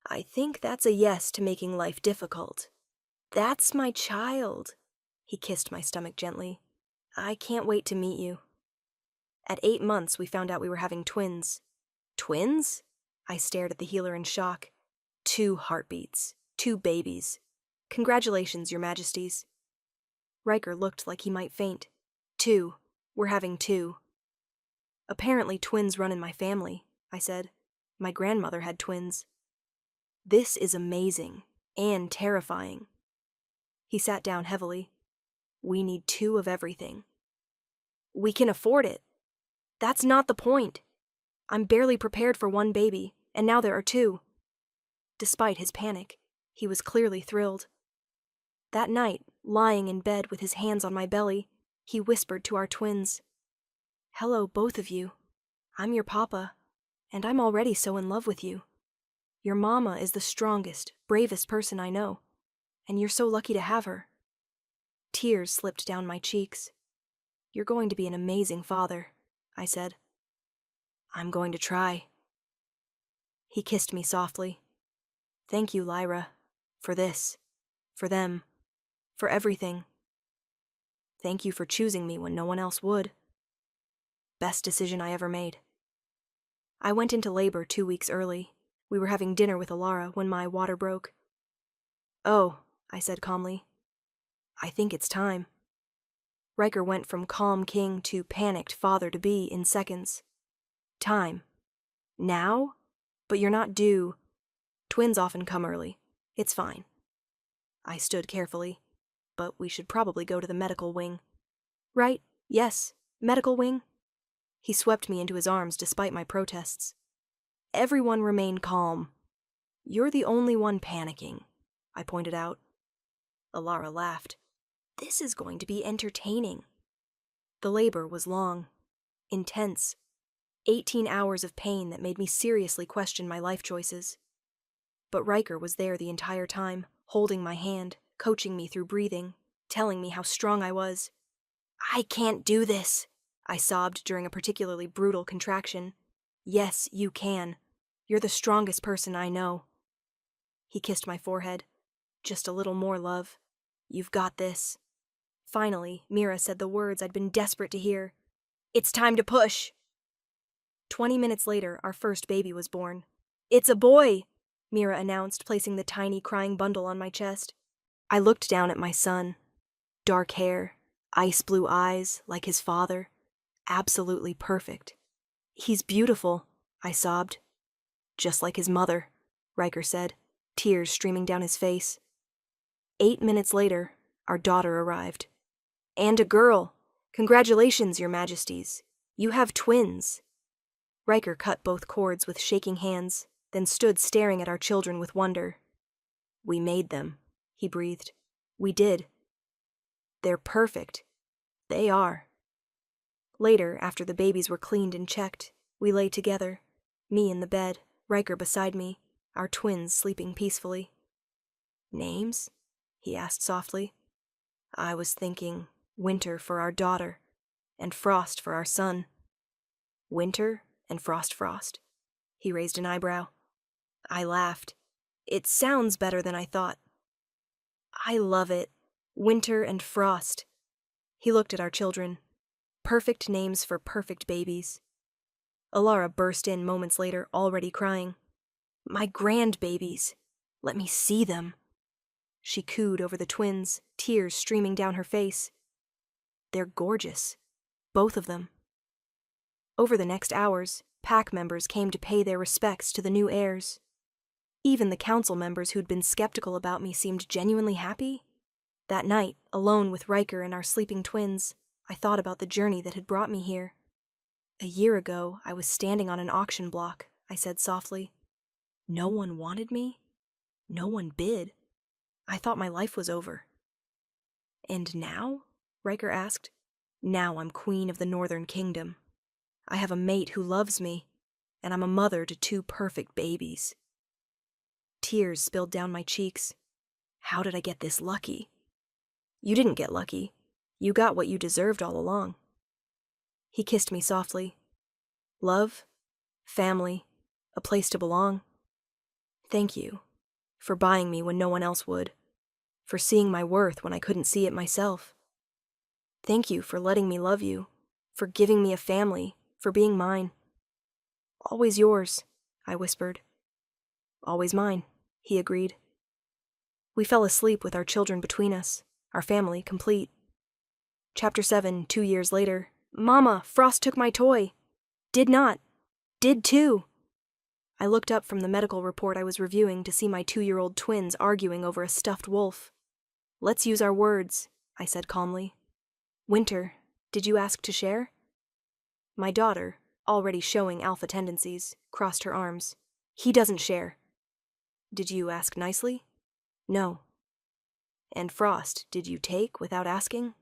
I think that's a yes to making life difficult. That's my child. He kissed my stomach gently. I can't wait to meet you. At 8 months, we found out we were having twins. Twins? I stared at the healer in shock. 2 heartbeats. 2 babies. Congratulations, Your Majesties. Riker looked like he might faint. 2. We're having 2. Apparently twins run in my family, I said. My grandmother had twins. This is amazing and terrifying. He sat down heavily. We need 2 of everything. We can afford it. That's not the point. I'm barely prepared for 1 baby, and now there are 2. Despite his panic, he was clearly thrilled. That night, lying in bed with his hands on my belly, he whispered to our twins, Hello, both of you. I'm your papa, and I'm already so in love with you. Your mama is the strongest, bravest person I know, and you're so lucky to have her. Tears slipped down my cheeks. You're going to be an amazing father, I said. I'm going to try. He kissed me softly. Thank you, Lyra, for this, for them, for everything. Thank you for choosing me when no one else would. Best decision I ever made. I went into labor 2 weeks early. We were having dinner with Alara when my water broke. Oh, I said calmly. I think it's time. Riker went from calm king to panicked father-to-be in seconds. Time. Now? But you're not due. Twins often come early. It's fine. I stood carefully, but we should probably go to the medical wing. Right, yes, medical wing. He swept me into his arms despite my protests. Everyone remain calm. You're the only one panicking, I pointed out. Alara laughed. This is going to be entertaining. The labor was long, intense. 18 hours of pain that made me seriously question my life choices. But Riker was there the entire time, holding my hand, coaching me through breathing, telling me how strong I was. I can't do this, I sobbed during a particularly brutal contraction. Yes, you can. You're the strongest person I know. He kissed my forehead. Just a little more, love. You've got this. Finally, Mira said the words I'd been desperate to hear. It's time to push. 20 minutes later, our first baby was born. It's a boy, Mira announced, placing the tiny crying bundle on my chest. I looked down at my son. Dark hair, ice blue eyes, like his father. Absolutely perfect. He's beautiful, I sobbed. Just like his mother, Riker said, tears streaming down his face. 8 minutes later, our daughter arrived. And a girl. Congratulations, Your Majesties. You have twins. Riker cut both cords with shaking hands, then stood staring at our children with wonder. We made them, he breathed. We did. They're perfect. They are. Later, after the babies were cleaned and checked, we lay together, me in the bed, Riker beside me, our twins sleeping peacefully. Names? He asked softly. I was thinking Winter for our daughter, and Frost for our son. Winter and Frost. He raised an eyebrow. I laughed. It sounds better than I thought. I love it. Winter and Frost. He looked at our children. Perfect names for perfect babies. Alara burst in moments later, already crying. My grandbabies. Let me see them. She cooed over the twins, tears streaming down her face. They're gorgeous. Both of them. Over the next hours, pack members came to pay their respects to the new heirs. Even the council members who'd been skeptical about me seemed genuinely happy. That night, alone with Riker and our sleeping twins, I thought about the journey that had brought me here. A year ago, I was standing on an auction block, I said softly. No one wanted me. No one bid. I thought my life was over. And now? Riker asked. Now I'm queen of the Northern Kingdom. I have a mate who loves me, and I'm a mother to 2 perfect babies. Tears spilled down my cheeks. How did I get this lucky? You didn't get lucky. You got what you deserved all along. He kissed me softly. Love, family, a place to belong. Thank you for buying me when no one else would, for seeing my worth when I couldn't see it myself. Thank you for letting me love you, for giving me a family, for being mine. Always yours, I whispered. Always mine, he agreed. We fell asleep with our children between us, our family complete. Chapter 7, 2 years later. Mama, Frost took my toy. Did not. Did too. I looked up from the medical report I was reviewing to see my 2-year-old twins arguing over a stuffed wolf. Let's use our words, I said calmly. Winter, did you ask to share? My daughter, already showing alpha tendencies, crossed her arms. He doesn't share. Did you ask nicely? No. And Frost, did you take without asking?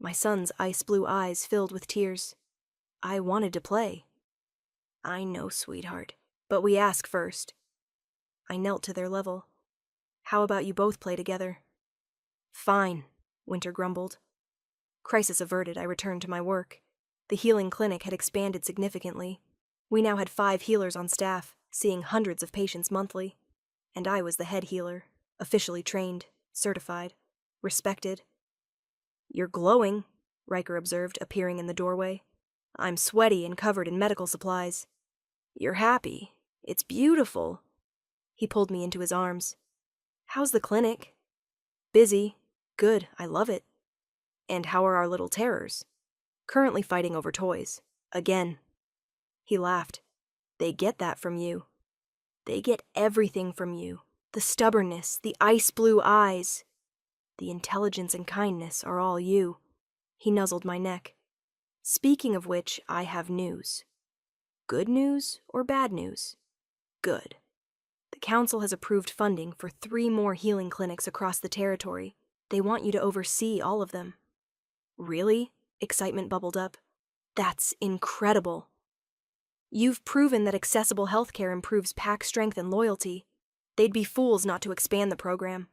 My son's ice-blue eyes filled with tears. I wanted to play. I know, sweetheart, but we ask first. I knelt to their level. How about you both play together? Fine, Winter grumbled. Crisis averted, I returned to my work. The healing clinic had expanded significantly. We now had 5 healers on staff, seeing hundreds of patients monthly. And I was the head healer, officially trained, certified, respected. You're glowing, Riker observed, appearing in the doorway. I'm sweaty and covered in medical supplies. You're happy. It's beautiful. He pulled me into his arms. How's the clinic? Busy. Good, I love it. And how are our little terrors? Currently fighting over toys. Again. He laughed. They get that from you. They get everything from you. The stubbornness, the ice-blue eyes. The intelligence and kindness are all you. He nuzzled my neck. Speaking of which, I have news. Good news or bad news? Good. The council has approved funding for 3 more healing clinics across the territory. They want you to oversee all of them. Really? Excitement bubbled up. That's incredible. You've proven that accessible healthcare improves pack strength and loyalty. They'd be fools not to expand the program.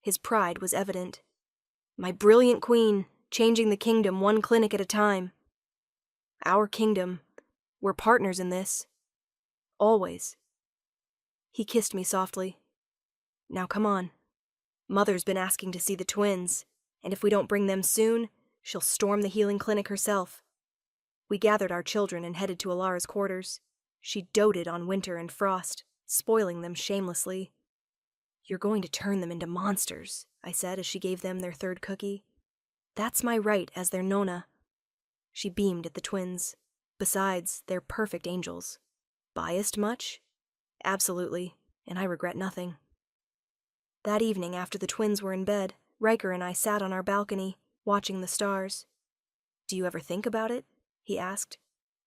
His pride was evident. My brilliant queen, changing the kingdom 1 clinic at a time. Our kingdom. We're partners in this. Always. He kissed me softly. Now come on. Mother's been asking to see the twins, and if we don't bring them soon, she'll storm the healing clinic herself. We gathered our children and headed to Alara's quarters. She doted on Winter and Frost, spoiling them shamelessly. You're going to turn them into monsters, I said as she gave them their 3rd cookie. That's my right as their Nona. She beamed at the twins. Besides, they're perfect angels. Biased much? Absolutely, and I regret nothing. That evening, after the twins were in bed, Riker and I sat on our balcony, watching the stars. Do you ever think about it? He asked.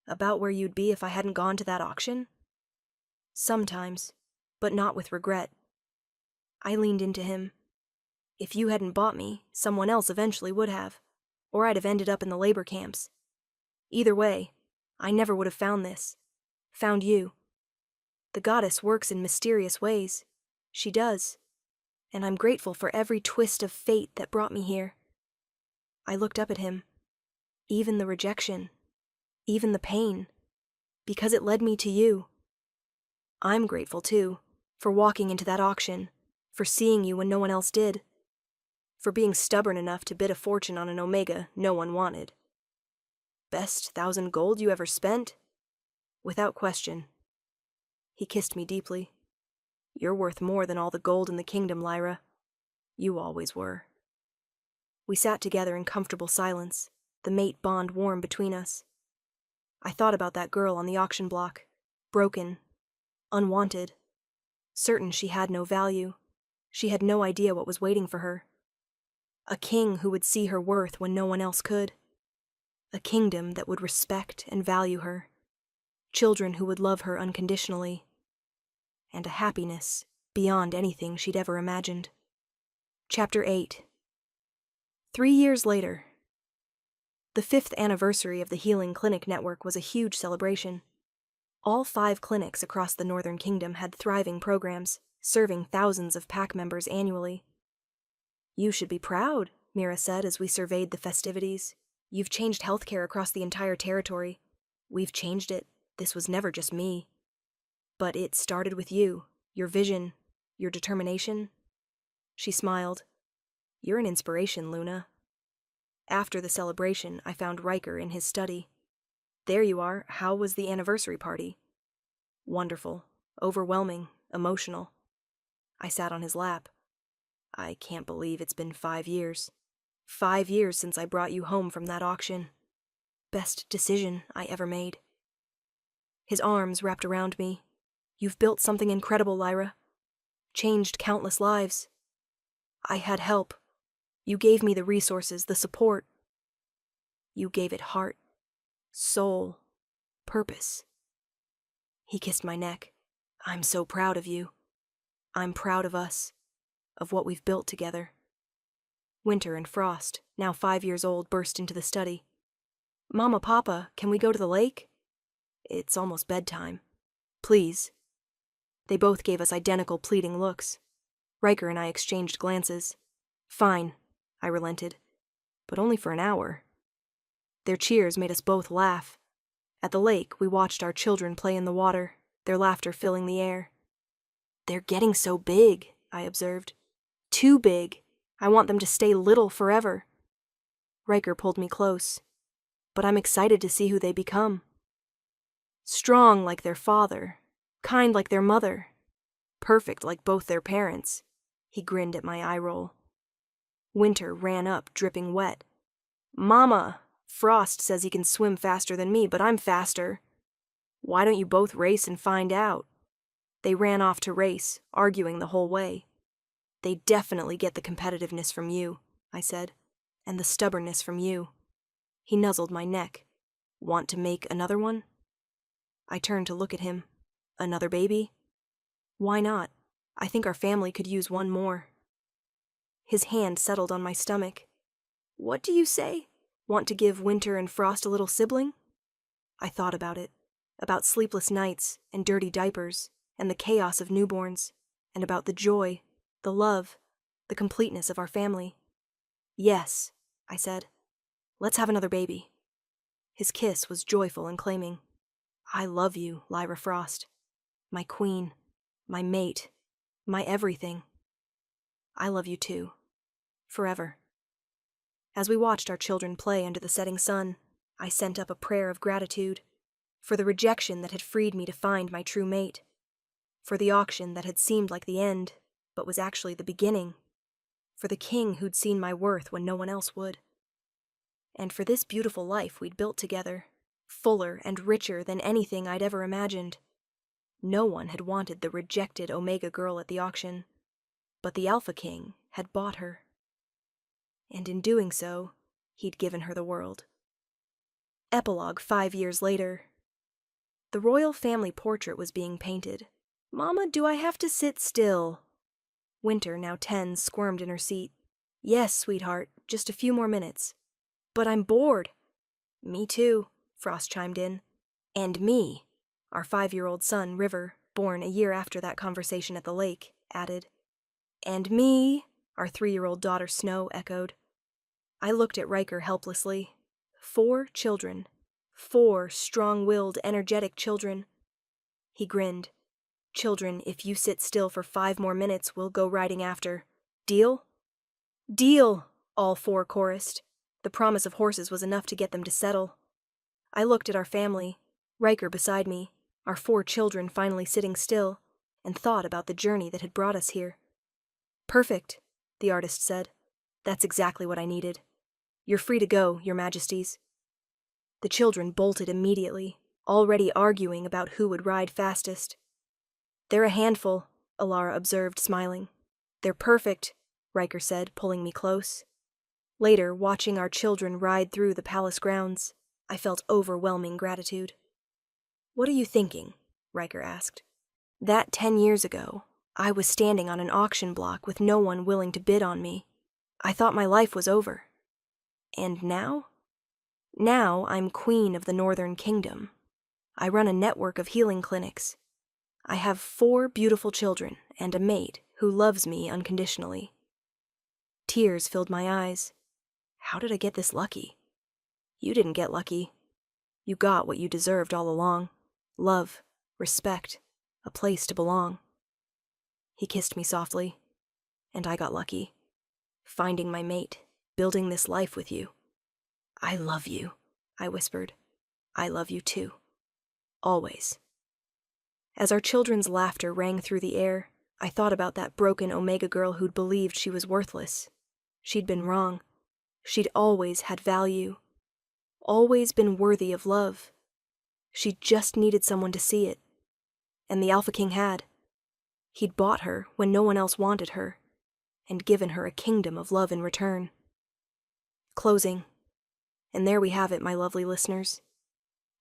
About where you'd be if I hadn't gone to that auction? Sometimes, but not with regret. I leaned into him. If you hadn't bought me, someone else eventually would have, or I'd have ended up in the labor camps. Either way, I never would have found this. Found you. The goddess works in mysterious ways. She does. And I'm grateful for every twist of fate that brought me here. I looked up at him. Even the rejection. Even the pain. Because it led me to you. I'm grateful, too, for walking into that auction, for seeing you when no one else did, for being stubborn enough to bid a fortune on an Omega no one wanted. Best 1,000 gold you ever spent? Without question. He kissed me deeply. You're worth more than all the gold in the kingdom, Lyra. You always were. We sat together in comfortable silence, the mate bond warm between us. I thought about that girl on the auction block, broken, unwanted, certain she had no value. She had no idea what was waiting for her. A king who would see her worth when no one else could. A kingdom that would respect and value her. Children who would love her unconditionally. And a happiness beyond anything she'd ever imagined. Chapter 8. 3 years later. The 5th anniversary of the Healing Clinic Network was a huge celebration. All 5 clinics across the Northern Kingdom had thriving programs, serving thousands of PAC members annually. "You should be proud," Mira said as we surveyed the festivities. "You've changed healthcare across the entire territory. We've changed it. This was never just me. But it started with you, your vision, your determination." She smiled. "You're an inspiration, Luna." After the celebration, I found Riker in his study. "There you are. How was the anniversary party?" "Wonderful. Overwhelming. Emotional." I sat on his lap. "I can't believe it's been 5 years. 5 years since I brought you home from that auction. Best decision I ever made." His arms wrapped around me. "You've built something incredible, Lyra. Changed countless lives. I had help. You gave me the resources, the support. You gave it heart, soul, purpose." He kissed my neck. "I'm so proud of you. I'm proud of us, of what we've built together." Winter and Frost, now 5 years old, burst into the study. "Mama, Papa, can we go to the lake?" "It's almost bedtime. Please." They both gave us identical pleading looks. Riker and I exchanged glances. "Fine," I relented. "But only for an hour." Their cheers made us both laugh. At the lake, we watched our children play in the water, their laughter filling the air. "They're getting so big," I observed. "Too big. I want them to stay little forever." Riker pulled me close. "But I'm excited to see who they become. Strong like their father, kind like their mother, perfect like both their parents." He grinned at my eye roll. Winter ran up, dripping wet. "Mama, Frost says he can swim faster than me, but I'm faster. Why don't you both race and find out?" They ran off to race, arguing the whole way. "They definitely get the competitiveness from you," I said, "and the stubbornness from you." He nuzzled my neck. "Want to make another one?" I turned to look at him. "Another baby?" "Why not? I think our family could use one more." His hand settled on my stomach. "What do you say? Want to give Winter and Frost a little sibling?" I thought about it, about sleepless nights and dirty diapers, and the chaos of newborns, and about the joy, the love, the completeness of our family. "Yes," I said. "Let's have another baby." His kiss was joyful and claiming. "I love you, Lyra Frost. My queen, my mate, my everything. I love you too. Forever." As we watched our children play under the setting sun, I sent up a prayer of gratitude for the rejection that had freed me to find my true mate, for the auction that had seemed like the end, but was actually the beginning, for the king who'd seen my worth when no one else would, and for this beautiful life we'd built together, fuller and richer than anything I'd ever imagined. No one had wanted the rejected Omega girl at the auction, but the Alpha King had bought her. And in doing so, he'd given her the world. Epilogue 5 years later. The royal family portrait was being painted. "Mama, do I have to sit still?" Winter, now 10, squirmed in her seat. "Yes, sweetheart, just a few more minutes." "But I'm bored." "Me too," Frost chimed in. "And me," our 5-year-old son, River, born a year after that conversation at the lake, added. "And me," our 3-year-old daughter, Snow, echoed. I looked at Riker helplessly. 4 children. 4 strong-willed, energetic children. He grinned. "Children, if you sit still for 5 more minutes, we'll go riding after. Deal?" "Deal!" all 4 chorused. The promise of horses was enough to get them to settle. I looked at our family, Riker beside me, our 4 children finally sitting still, and thought about the journey that had brought us here. "Perfect," the artist said. "That's exactly what I needed. You're free to go, Your Majesties." The children bolted immediately, already arguing about who would ride fastest. "They're a handful," Alara observed, smiling. "They're perfect," Riker said, pulling me close. Later, watching our children ride through the palace grounds, I felt overwhelming gratitude. "What are you thinking?" Riker asked. "That 10 years ago, I was standing on an auction block with no one willing to bid on me. I thought my life was over. And now? Now I'm queen of the Northern Kingdom. I run a network of healing clinics. I have 4 beautiful children and a mate who loves me unconditionally. Tears filled my eyes. How did I get this lucky? You didn't get lucky. You got what you deserved all along. Love, respect, a place to belong. He kissed me softly, and I got lucky. Finding my mate, building this life with you. I love you, I whispered. I love you too. Always. As our children's laughter rang through the air, I thought about that broken Omega girl who'd believed she was worthless. She'd been wrong. She'd always had value. Always been worthy of love. She just needed someone to see it. And the Alpha King had. He'd bought her when no one else wanted her, and given her a kingdom of love in return. Closing. And there we have it, my lovely listeners.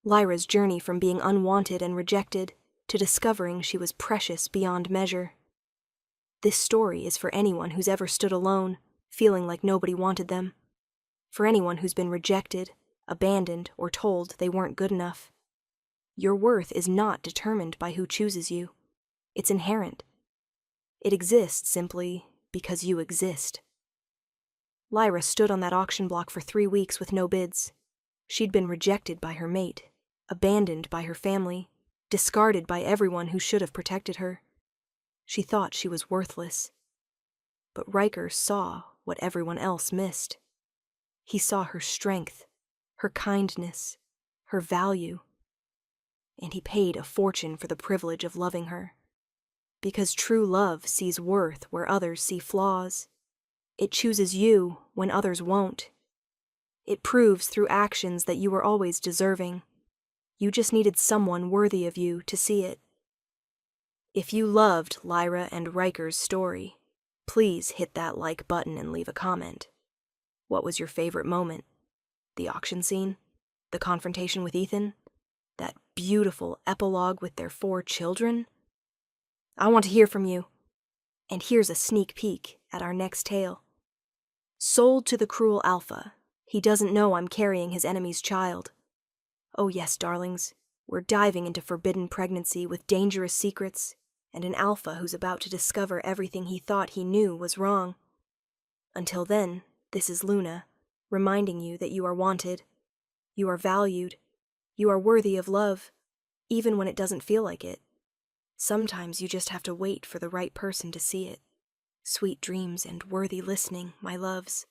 Lyra's journey from being unwanted and rejected to discovering she was precious beyond measure. This story is for anyone who's ever stood alone, feeling like nobody wanted them. For anyone who's been rejected, abandoned, or told they weren't good enough. Your worth is not determined by who chooses you. It's inherent. It exists simply because you exist. Lyra stood on that auction block for 3 weeks with no bids. She'd been rejected by her mate, abandoned by her family, discarded by everyone who should have protected her. She thought she was worthless. But Riker saw what everyone else missed. He saw her strength, her kindness, her value. And he paid a fortune for the privilege of loving her. Because true love sees worth where others see flaws. It chooses you when others won't. It proves through actions that you were always deserving. You just needed someone worthy of you to see it. If you loved Lyra and Riker's story, please hit that like button and leave a comment. What was your favorite moment? The auction scene? The confrontation with Ethan? That beautiful epilogue with their 4 children? I want to hear from you. And here's a sneak peek at our next tale. Sold to the cruel Alpha, he doesn't know I'm carrying his enemy's child. Oh yes, darlings, we're diving into forbidden pregnancy with dangerous secrets and an Alpha who's about to discover everything he thought he knew was wrong. Until then, this is Luna, reminding you that you are wanted, you are valued, you are worthy of love, even when it doesn't feel like it. Sometimes you just have to wait for the right person to see it. Sweet dreams and worthy listening, my loves.